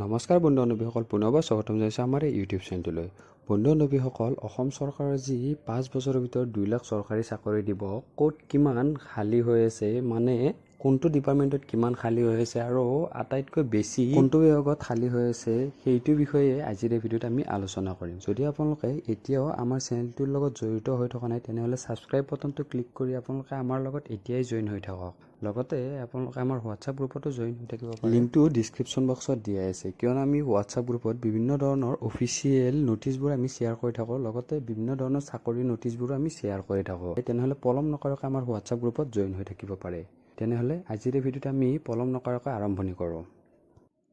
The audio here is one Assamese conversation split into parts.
নমস্কাৰ বন্ধু বান্ধৱীসকল, পুনৰবাৰ স্বাগতম জনাইছো আমাৰ এই ইউটিউব চেনেলটোলৈ। বন্ধু বান্ধৱীসকল, অসম চৰকাৰে যি 5 বছৰৰ ভিতৰত 2 লাখ চৰকাৰী চাকৰি দিব, ক'ত কিমান খালী হৈ আছে, মানে কোনটো ডিপাৰ্টমেণ্টত কিমান খালী হৈ আছে আৰু আটাইতকৈ বেছি কোনটো বিভাগত খালী হৈ আছে, সেইটো বিষয়ে আজিৰ এই ভিডিঅ'ত আমি আলোচনা কৰিম। যদি আপোনালোকে এতিয়াও আমাৰ চেনেলটোৰ লগত জড়িত হৈ থকা নাই, তেনেহ'লে ছাবস্ক্ৰাইব বাটনটো ক্লিক কৰি আপোনালোকে আমাৰ লগত এতিয়াই জইন হৈ থাকক। লগতে আপোনালোকে আমাৰ হোৱাটছআপ গ্ৰুপতো জইন হৈ থাকিব পাৰে। লিংকটো ডিছক্ৰিপশ্যন বক্সত দিয়া আছে, কিয়নো আমি হোৱাটছআপ গ্ৰুপত বিভিন্ন ধৰণৰ অফিচিয়েল ন'টিছবোৰ আমি শ্বেয়াৰ কৰি থাকোঁ, লগতে বিভিন্ন ধৰণৰ চাকৰি ন'টিছবোৰো আমি শ্বেয়াৰ কৰি থাকোঁ। তেনেহ'লে পলম নকৰাকৈ আমাৰ হোৱাটছআপ গ্ৰুপত জইন হৈ থাকিব পাৰে। তেনেহ'লে আজিৰ এই ভিডিঅ'ত আমি পলম নকৰাকৈ আৰম্ভণি কৰোঁ।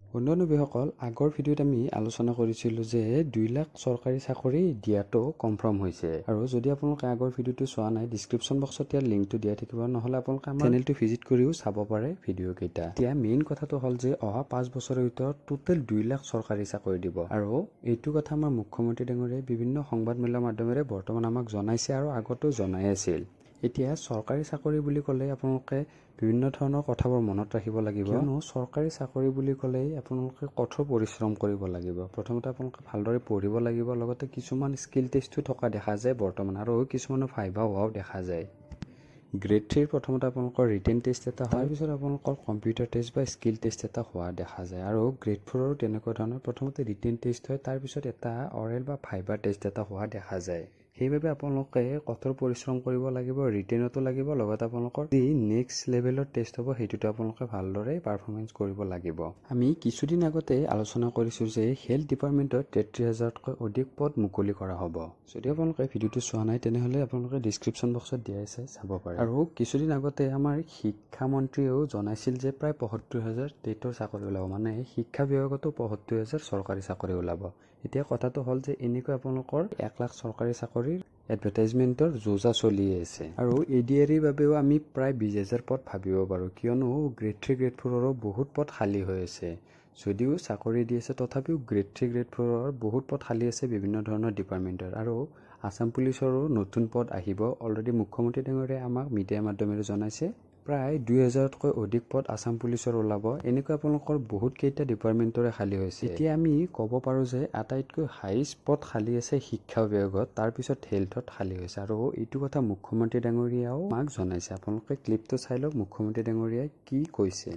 বন্ধু বান্ধৱীসকল, আগৰ ভিডিঅ'ত আমি আলোচনা কৰিছিলোঁ যে 2 লাখ চৰকাৰী চাকৰি দিয়াটো কনফাৰ্ম হৈছে। আৰু যদি আপোনালোকে আগৰ ভিডিঅ'টো চোৱা নাই, ডিছক্ৰিপশ্যন বক্সত ইয়াৰ লিংকটো দিয়া থাকিব, নহ'লে আপোনালোকে আমাৰ চেনেলটো ভিজিট কৰিও চাব পাৰে ভিডিঅ'কেইটা। এতিয়া মেইন কথাটো হ'ল যে অহা 5 বছৰৰ ভিতৰত টোটেল 2 লাখ চৰকাৰী চাকৰি দিব। আৰু এইটো কথা আমাৰ মুখ্যমন্ত্ৰী ডাঙৰীয়াই বিভিন্ন সংবাদ মেলৰ মাধ্যমেৰে বৰ্তমান আমাক জনাইছে আৰু আগতেও জনাই আছিল। এতিয়া চৰকাৰী চাকৰি বুলি ক'লে আপোনালোকে বিভিন্ন ধৰণৰ কথাবোৰ মনত ৰাখিব লাগিব, কিয়নো চৰকাৰী চাকৰি বুলি ক'লেই আপোনালোকে কঠোৰ পৰিশ্ৰম কৰিব লাগিব। প্ৰথমতে আপোনালোকে ভালদৰে পঢ়িব লাগিব, লগতে কিছুমান স্কিল টেষ্টো থকা দেখা যায় বৰ্তমান, আৰু কিছুমানৰ ভাইভা হোৱাও দেখা যায়। গ্ৰেড 3 প্ৰথমতে আপোনালোকৰ ৰিটেন টেষ্ট এটা হয়, তাৰপিছত আপোনালোকৰ কম্পিউটাৰ টেষ্ট বা স্কিল টেষ্ট এটা হোৱা দেখা যায়। আৰু গ্ৰেড 4ৰো তেনেকুৱা ধৰণৰ প্ৰথমতে ৰিটেন টেষ্ট হয়, তাৰপিছত এটা অৰেল বা ভাইভা টেষ্ট এটা হোৱা দেখা যায়। সেইবাবে আপোনালোকে কঠোৰ পৰিশ্ৰম কৰিব লাগিব, ৰিটেনতো লাগিব, লগতে আপোনালোকৰ যি নেক্সট লেভেলৰ টেষ্ট হ'ব সেইটোতো আপোনালোকে ভালদৰে পাৰফৰ্মেঞ্চ কৰিব লাগিব। আমি কিছুদিন আগতে আলোচনা কৰিছোঁ যে হেল্থ ডিপাৰ্টমেণ্টত 33,000তকৈ অধিক পদ মুকলি কৰা হ'ব। যদি আপোনালোকে ভিডিঅ'টো চোৱা নাই, তেনেহ'লে আপোনালোকে ডিছক্ৰিপশ্যন বক্সত দিয়া আছে, চাব পাৰে। আৰু কিছুদিন আগতে আমাৰ শিক্ষামন্ত্ৰীয়েও জনাইছিল যে প্ৰায় 75,000 টেটৰ চাকৰি ওলাব, মানে শিক্ষা বিভাগতো 75,000 চৰকাৰী চাকৰি ওলাব। এতিয়া কথাটো হ'ল যে এনেকৈ আপোনালোকৰ 1 লাখ চৰকাৰী চাকৰিৰ এডভাৰটাইজমেণ্টৰ যোজা চলি আছে। আৰু ADREৰ বাবেও আমি প্ৰায় 20,000 পদ ভাবিব পাৰোঁ, কিয়নো গ্ৰেড 3 গ্ৰেড 4ৰো বহুত পদ খালী হৈ আছে। যদিও চাকৰি দি আছে, তথাপিও গ্ৰেড 3 গ্ৰেড 4ৰ বহুত পদ খালী আছে বিভিন্ন ধৰণৰ ডিপাৰ্টমেণ্টৰ। আৰু আছাম পুলিচৰো নতুন পদ আহিব, অলৰেডি মুখ্যমন্ত্ৰী ডাঙৰীয়াই আমাক মিডিয়াৰ মাধ্যমেৰে জনাইছে। প্ৰায় 2,000তকৈ অধিক পদ আছাম পুলিচৰ ওলাব। এনেকৈ আপোনালোকৰ বহুত কেইটা ডিপাৰ্টমেণ্টৰে খালী হৈছে। এতিয়া আমি ক'ব পাৰোঁ যে আটাইতকৈ হাইষ্ট পদ খালী আছে শিক্ষা বিভাগত, তাৰপিছত হেল্থত খালী হৈছে। আৰু এইটো কথা মুখ্যমন্ত্ৰী ডাঙৰীয়াও আমাক জনাইছে। আপোনালোকে ক্লিপটো চাই লওক, মুখ্যমন্ত্ৰী ডাঙৰীয়াই কি কৈছে।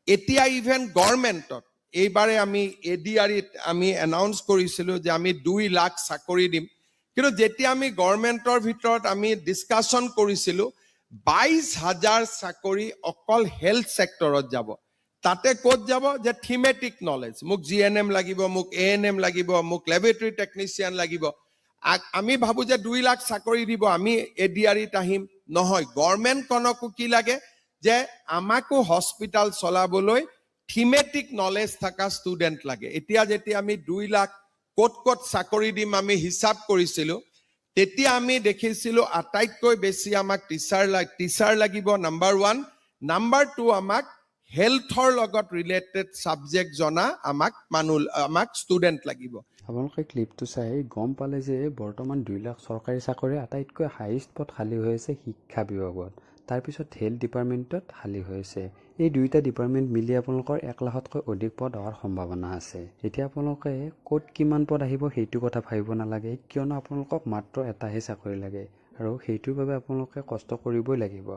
এতিয়া ইভেন গভৰ্ণমেণ্টত এইবাৰে আমি ADREত আমি এনাউন্স কৰিছিলোঁ যে আমি 2 লাখ চাকৰি দিম, কিন্তু যেতিয়া আমি গভৰ্ণমেণ্টৰ ভিতৰত আমি ডিছকাশ্যন কৰিছিলোঁ 22,000 চাকৰি অকল হেল্থ ছেক্টৰত যাব। তাতে ক'ত যাব যে থিমেটিক নলেজ, মোক GNM লাগিব, মোক ANM লাগিব, মোক লেবৰেটৰী টেকনিচিয়ান লাগিব। আমি ভাবোঁ যে 2 লাখ চাকৰি দিব, আমি ADREত আহিম। নহয়, গভৰ্ণমেণ্টখনকো কি লাগে যে আমাকো হস্পিটাল চলাবলৈ থিমেটিক নলেজ থকা ষ্টুডেণ্ট লাগে। এতিয়া যেতিয়া আমি 2 লাখ ক'ত ক'ত চাকৰি দিম আমি হিচাপ কৰিছিলোঁ, তেতিয়া আমি দেখিছিলোঁ আটাইতকৈ বেছি আমাক টিচাৰ লাগিব, নাম্বাৰ 1। নাম্বাৰ 2, আমাক হেল্থৰ লগত ৰিলেটেড ছাবজেক্ট জনা আমাক ষ্টুডেণ্ট লাগিব। আপোনালোকে ক্লিপটো চাই গম পালে যে বৰ্তমান 2 লাখ চৰকাৰী চাকৰি আটাইতকৈ হাইষ্ট পদ খালী হৈ আছে শিক্ষা বিভাগত, তাৰপিছত হেল্থ ডিপাৰ্টমেণ্টত খালী হৈ আছে। এই দুইটা ডিপাৰ্টমেণ্ট মিলি আপোনালোকৰ 1 লাখতকৈ অধিক পদ হোৱাৰ সম্ভাৱনা আছে। এতিয়া আপোনালোকে ক'ত কিমান পদ আহিব সেইটো কথা ভাবিব নালাগে, কিয়নো আপোনালোকক মাত্ৰ এটাহে চাকৰি লাগে, আৰু সেইটোৰ বাবে আপোনালোকে কষ্ট কৰিবই লাগিব।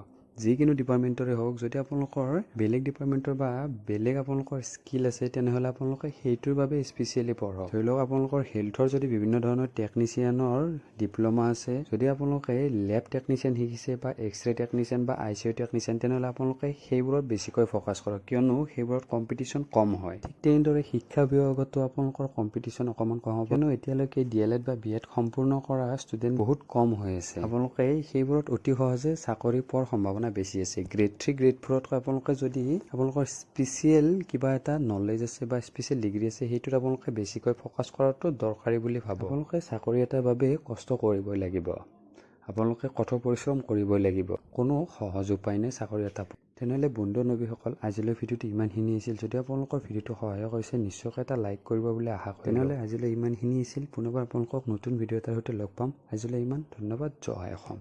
যিকোনো ডিপাৰ্টমেণ্টৰে হওক, যদি আপোনালোকৰ বেলেগ ডিপাৰ্টমেণ্টৰ বা বেলেগ আপোনালোকৰ স্কিল আছে, তেনেহ'লে আপোনালোকে সেইটোৰ বাবে স্পেচিয়েলি পঢ়ক। ধৰি লওক আপোনালোকৰ হেল্থৰ যদি বিভিন্ন ধৰণৰ টেকনিচিয়ানৰ ডিপ্ল'মা আছে, যদি আপোনালোকে লেব টেকনিচিয়ান শিকিছে বা এক্সৰে টেকনিচিয়ান বা ICU টেকনিচিয়ান, তেনেহ'লে আপোনালোকে সেইবোৰত বেছিকৈ ফ'কাছ কৰক, কিয়নো সেইবোৰত কম্পিটিশ্যন কম হয়। ঠিক তেনেদৰে শিক্ষা বিভাগতো আপোনালোকৰ কম্পিটিশ্যন অকণমান কম হ'ব, কিয়নো এতিয়ালৈকে DLED বা BEd সম্পূৰ্ণ কৰা ষ্টুডেণ্ট বহুত কম হৈ আছে। আপোনালোকে সেইবোৰত অতি সহজে চাকৰি পোৱাৰ সম্ভাৱনা বেছি আছে। গ্ৰেড 3 গ্ৰেড 4তকৈ আপোনালোকে যদি আপোনালোকৰ স্পেচিয়েল কিবা এটা নলেজ আছে বা স্পেচিয়েল ডিগ্ৰী আছে, সেইটোত আপোনালোকে বেছিকৈ ফ'কাছ কৰাটো দৰকাৰী বুলি ভাবোঁ। আপোনালোকে চাকৰি এটাৰ বাবে কষ্ট কৰিবই লাগিব, আপোনালোকে কঠোৰ পৰিশ্ৰম কৰিবই লাগিব, কোনো সহজ উপায় নাই চাকৰি এটা। তেনেহ'লে বন্ধু বান্ধৱীসকল, আজিলৈ ভিডিঅ'টো ইমানখিনি আছিল। যদি আপোনালোকৰ ভিডিঅ'টো সহায়ক হৈছে, নিশ্চয়কৈ এটা লাইক কৰিব বুলি আশা কৰোঁ। তেনেহ'লে আজিলৈ ইমানখিনি আছিল। পুনৰবাৰ আপোনালোকক নতুন ভিডিঅ' এটাৰ সৈতে লগ পাম। আজিলৈ ইমান, ধন্যবাদ। জয় অসম।